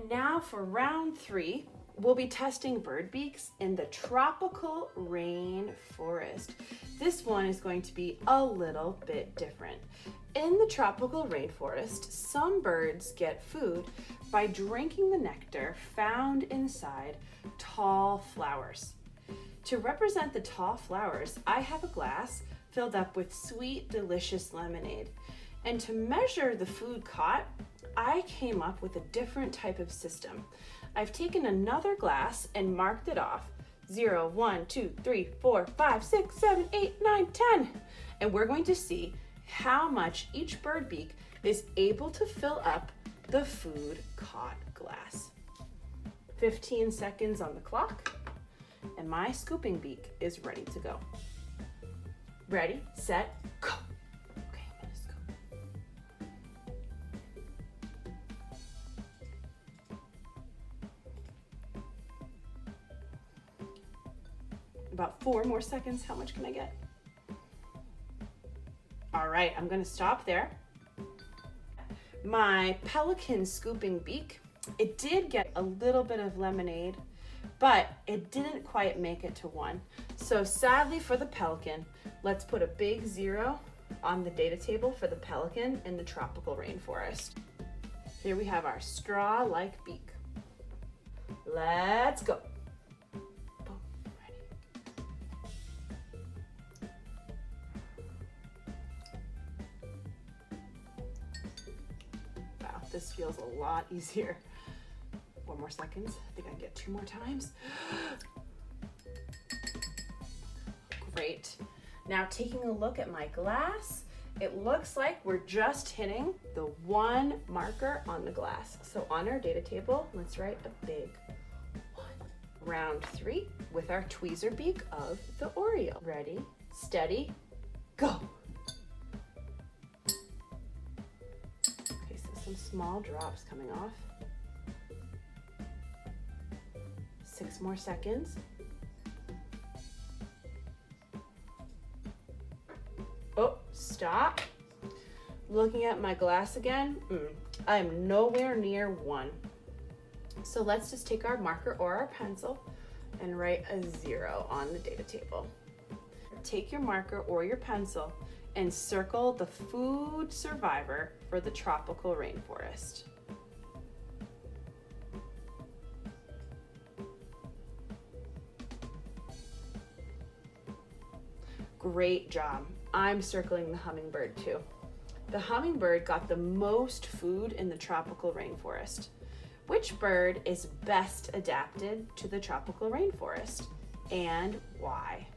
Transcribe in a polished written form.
And now for round 3, we'll be testing bird beaks in the tropical rainforest. This one is going to be a little bit different. In the tropical rainforest, some birds get food by drinking the nectar found inside tall flowers. To represent the tall flowers, I have a glass filled up with sweet, delicious lemonade. And to measure the food caught, I came up with a different type of system. I've taken another glass and marked it off 0, 1, 2, 3, 4, 5, 6, 7, 8, 9, 10. And we're going to see how much each bird beak is able to fill up the food caught glass. 15 seconds on the clock, and my scooping beak is ready to go. Ready, set, go. Okay, I'm gonna scoop. About 4 more seconds. How much can I get? All right, I'm gonna stop there. My pelican scooping beak, it did get a little bit of lemonade, but it didn't quite make it to 1. So sadly for the pelican, let's put a big 0 on the data table for the pelican in the tropical rainforest. Here we have our straw-like beak. Let's go. Boom, ready. Wow, this feels a lot easier. 4 more seconds. I think I can get 2 more times. Great. Now taking a look at my glass, it looks like we're just hitting the 1 marker on the glass. So on our data table, let's write a big 1. Round 3 with our tweezer beak of the Oriole. Ready, steady, go. Okay, so some small drops coming off. 6 more seconds. Oh, stop. Looking at my glass again, I am nowhere near 1. So let's just take our marker or our pencil and write a 0 on the data table. Take your marker or your pencil and circle the food survivor for the tropical rainforest. Great job. I'm circling the hummingbird too. The hummingbird got the most food in the tropical rainforest. Which bird is best adapted to the tropical rainforest and why?